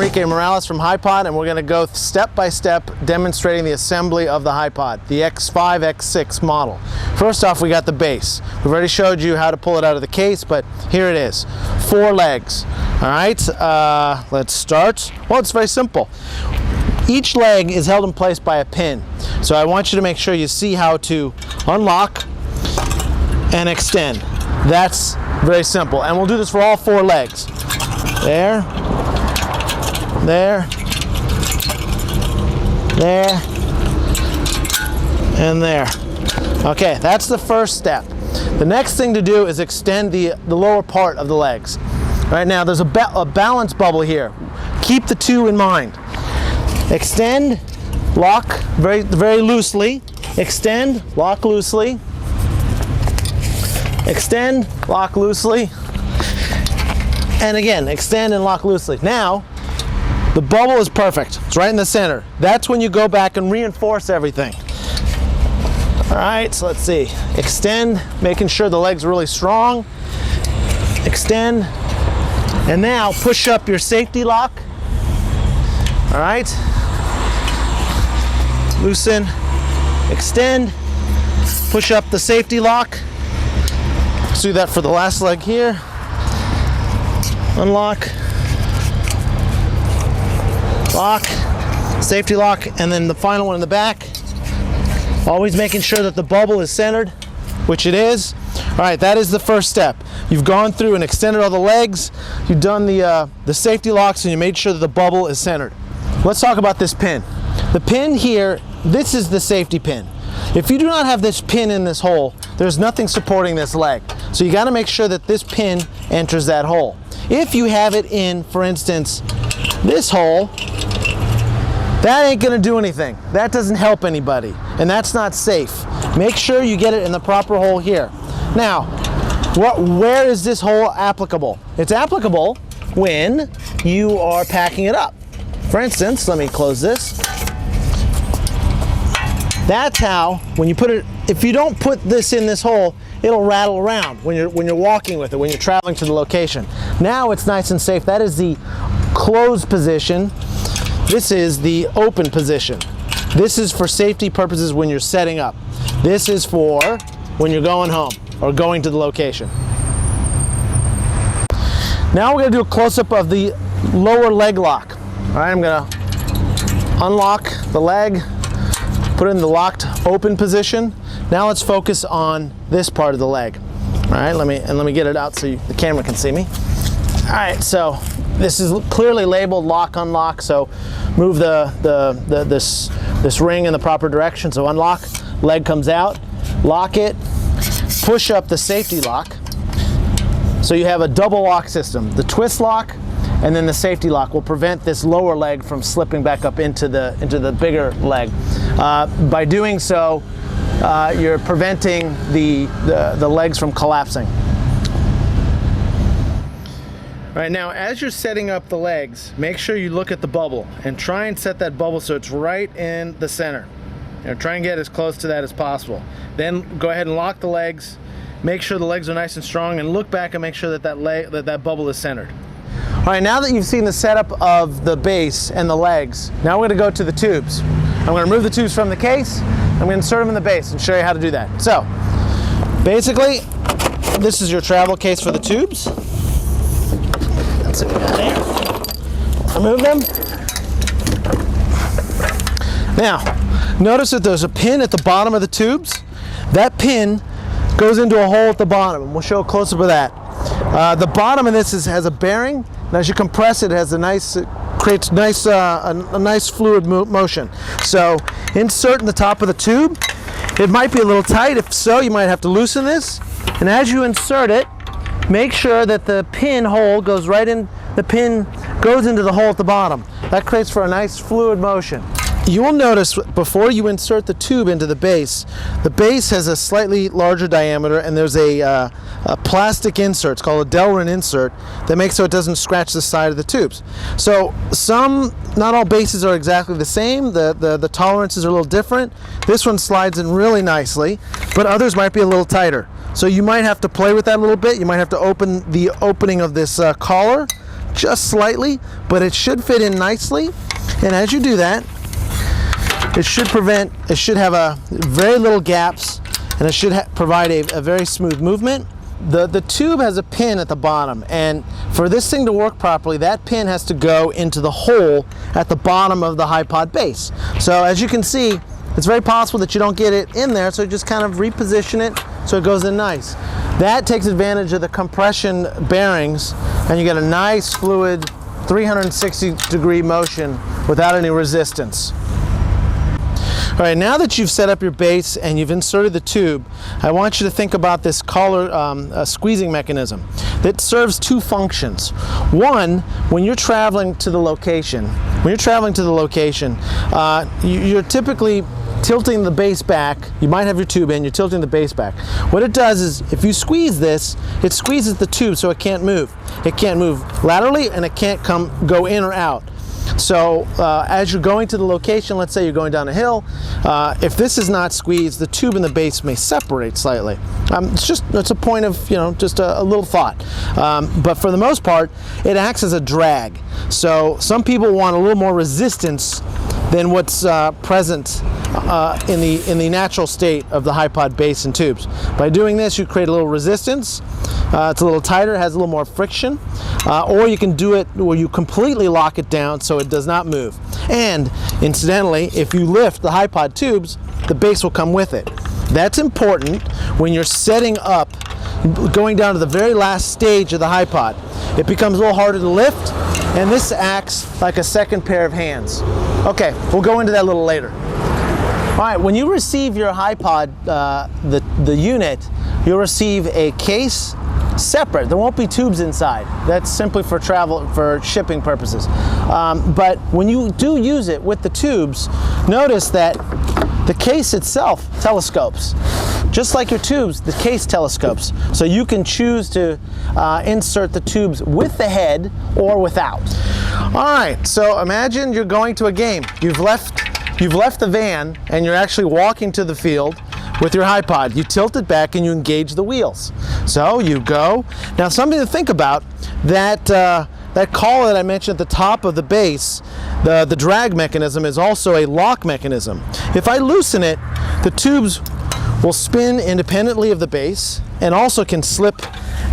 Enrique Morales from Hipod, and we're going to go step by step demonstrating the assembly of the Hipod, the X5, X6 model. First off, we got the base. We've already showed you how to pull it out of the case, but here it is. 4 legs. All right, let's start. Well, it's very simple. Each leg is held in place by a pin. So I want you to make sure you see how to unlock and extend. That's very simple. And we'll do this for all 4 legs. There, there, there, and there. Okay, that's the first step. The next thing to do is extend the lower part of the legs. Right now, there's a balance bubble here. Keep the 2 in mind. Extend, lock very loosely. Extend, lock loosely. Extend, lock loosely. And again, extend and lock loosely. Now, the bubble is perfect. It's right in the center. That's when you go back and reinforce everything. All right, so let's see. Extend, making sure the leg's really strong. Extend. And now push up your safety lock. All right. Loosen, extend, push up the safety lock. Let's do that for the last leg here. Unlock, lock, safety lock, and then the final one in the back. Always making sure that the bubble is centered, which it is. All right, that is the first step. You've gone through and extended all the legs. You've done the safety locks, and you made sure that the bubble is centered. Let's talk about this pin. The pin here, this is the safety pin. If you do not have this pin in this hole, there's nothing supporting this leg. So you got to make sure that this pin enters that hole. If you have it in, for instance, this hole, that ain't going to do anything. That doesn't help anybody, and that's not safe. Make sure you get it in the proper hole here. Now, where is this hole applicable? It's applicable when you are packing it up. For instance, let me close this. That's how, when you put it, if you don't put this in this hole, it'll rattle around when you're walking with it, when you're traveling to the location. Now it's nice and safe. That is the closed position. This is the open position. This is for safety purposes when you're setting up. This is for when you're going home or going to the location. Now we're going to do a close-up of the lower leg lock. All right, I'm going to unlock the leg, put it in the locked open position. Now let's focus on this part of the leg. All right, let me get it out so the camera can see me. All right, so this is clearly labeled lock, unlock. So move this ring in the proper direction. So unlock, leg comes out, lock it, push up the safety lock. So you have a double lock system. The twist lock and then the safety lock will prevent this lower leg from slipping back up into the bigger leg. By doing so, you're preventing the legs from collapsing. All right, now as you're setting up the legs, make sure you look at the bubble and try and set that bubble so it's right in the center. Try and get as close to that as possible. Then go ahead and lock the legs. Make sure the legs are nice and strong, and look back and make sure that that bubble is centered. All right, now that you've seen the setup of the base and the legs, now we're going to go to the tubes. I'm going to remove the tubes from the case. I'm going to insert them in the base and show you how to do that. So, basically, this is your travel case for the tubes. That's it there. Remove them. Now, notice that there's a pin at the bottom of the tubes. That pin goes into a hole at the bottom, and we'll show a close-up of that. The bottom of this has a bearing, and as you compress it, it has creates a nice fluid motion. So insert in the top of the tube. It might be a little tight. If so, you might have to loosen this. And as you insert it, make sure that the pin hole goes right in. The pin goes into the hole at the bottom. That creates for a nice fluid motion. You will notice before you insert the tube into the base has a slightly larger diameter, and there's a plastic insert, it's called a Delrin insert, that makes so it doesn't scratch the side of the tubes. So not all bases are exactly the same. The tolerances are a little different. This one slides in really nicely, but others might be a little tighter. So you might have to play with that a little bit. You might have to open the opening of this collar just slightly, but it should fit in nicely. And as you do that, it should have a very little gaps, and it should provide a very smooth movement. The tube has a pin at the bottom, and for this thing to work properly, that pin has to go into the hole at the bottom of the Hipod base. So as you can see, it's very possible that you don't get it in there, so just kind of reposition it so it goes in nice. That takes advantage of the compression bearings, and you get a nice fluid 360-degree motion without any resistance. All right, now that you've set up your base and you've inserted the tube, I want you to think about this collar squeezing mechanism that serves two functions. One, when you're traveling to the location, you're typically tilting the base back. You might have your tube in, you're tilting the base back. What it does is, if you squeeze this, it squeezes the tube so it can't move. It can't move laterally, and it can't go in or out. So as you're going to the location, let's say you're going down a hill, if this is not squeezed, the tube and the base may separate slightly. It's a point of, just a little thought. But for the most part, it acts as a drag. So some people want a little more resistance than what's present in the natural state of the Hipod base and tubes. By doing this, you create a little resistance. It's a little tighter, has a little more friction, or you can do it where you completely lock it down so it does not move. And incidentally, if you lift the Hipod tubes, the base will come with it. That's important when you're setting up, going down to the very last stage of the Hipod. It becomes a little harder to lift, and this acts like a second pair of hands. Okay, we'll go into that a little later. All right, when you receive your Hipod, the unit, you'll receive a case separate. There won't be tubes inside. That's simply for travel, for shipping purposes. But when you do use it with the tubes, notice that the case itself telescopes. Just like your tubes, the case telescopes. So you can choose to insert the tubes with the head or without. All right, so imagine you're going to a game. You've left the van and you're actually walking to the field with your Hipod. You tilt it back and you engage the wheels. So you go. Now something to think about, that collar that I mentioned at the top of the base, the drag mechanism, is also a lock mechanism. If I loosen it, the tubes will spin independently of the base and also can slip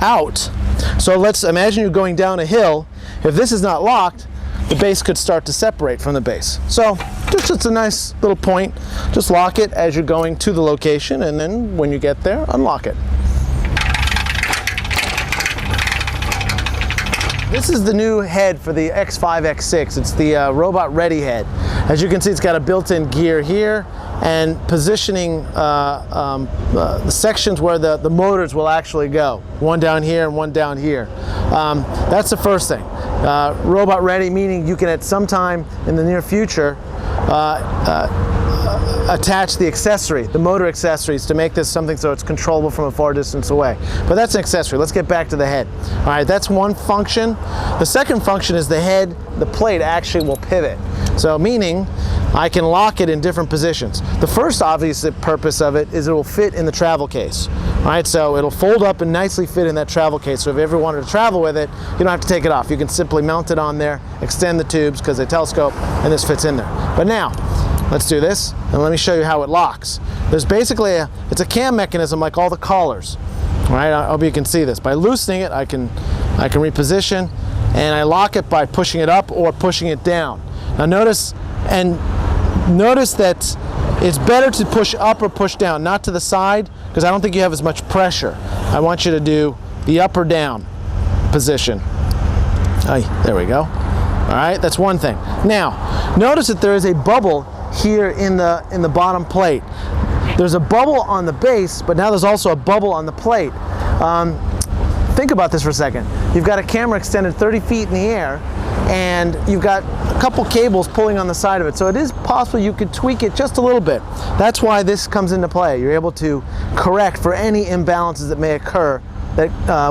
out. So let's imagine you're going down a hill. If this is not locked, the base could start to separate from the base. So just a nice little point. Just lock it as you're going to the location, and then when you get there, unlock it. This is the new head for the X5, X6. It's the robot ready head. As you can see, it's got a built-in gear here and positioning the sections where the motors will actually go. One down here and one down here. That's the first thing. Robot ready, meaning you can at some time in the near future attach the accessory, the motor accessories, to make this something so it's controllable from a far distance away. But that's an accessory. Let's get back to the head. All right, that's one function. The second function is the head, the plate actually will pivot. So meaning I can lock it in different positions. The first obvious purpose of it is it will fit in the travel case. All right, so it'll fold up and nicely fit in that travel case. So if you ever wanted to travel with it, you don't have to take it off. You can simply mount it on there, extend the tubes because they telescope, and this fits in there. But now, let's do this, and let me show you how it locks. There's basically it's a cam mechanism like all the collars. All right, I hope you can see this. By loosening it, I can reposition, and I lock it by pushing it up or pushing it down. Now notice that it's better to push up or push down, not to the side, because I don't think you have as much pressure. I want you to do the up or down position. There we go. All right, that's one thing. Now, notice that there is a bubble here in the bottom plate. There's a bubble on the base, but now there's also a bubble on the plate. Think about this for a second. You've got a camera extended 30 feet in the air, and you've got a couple cables pulling on the side of it. So it is possible you could tweak it just a little bit. That's why this comes into play. You're able to correct for any imbalances that may occur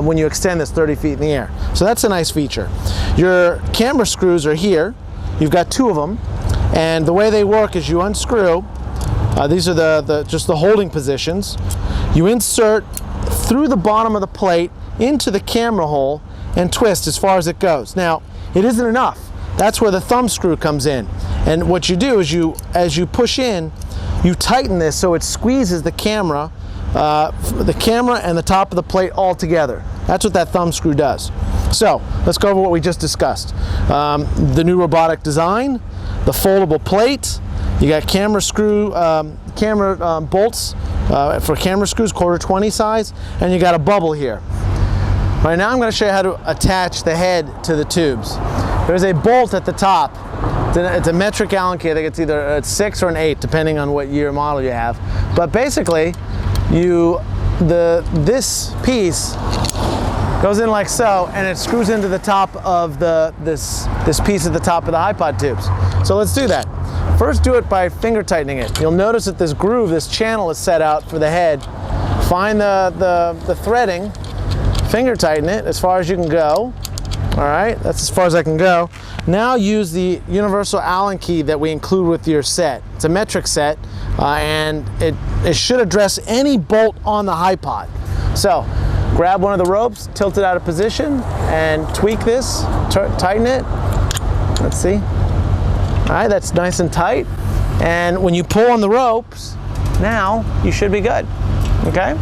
when you extend this 30 feet in the air. So that's a nice feature. Your camera screws are here. You've got two of them, and the way they work is you unscrew. These are just the holding positions. You insert through the bottom of the plate into the camera hole, and twist as far as it goes. Now, it isn't enough. That's where the thumb screw comes in. And what you do is as you push in, you tighten this so it squeezes the camera and the top of the plate all together. That's what that thumb screw does. So let's go over what we just discussed. The new robotic design, the foldable plate, you got camera screw, bolts for camera screws, 1/4-20 size, and you got a bubble here. Right now I'm going to show you how to attach the head to the tubes. There's a bolt at the top. It's a metric Allen key. I think it's either a 6 or an 8, depending on what year model you have. But basically, this piece goes in like so, and it screws into the top of this piece at the top of the Hipod tubes. So let's do that. First, do it by finger tightening it. You'll notice that this groove, this channel is set out for the head. Find the threading, finger tighten it as far as you can go. All right, that's as far as I can go. Now use the universal Allen key that we include with your set. It's a metric set, and it should address any bolt on the Hipod. So grab one of the ropes, tilt it out of position, and tweak this, tighten it. Let's see. All right, that's nice and tight. And when you pull on the ropes, now you should be good, okay?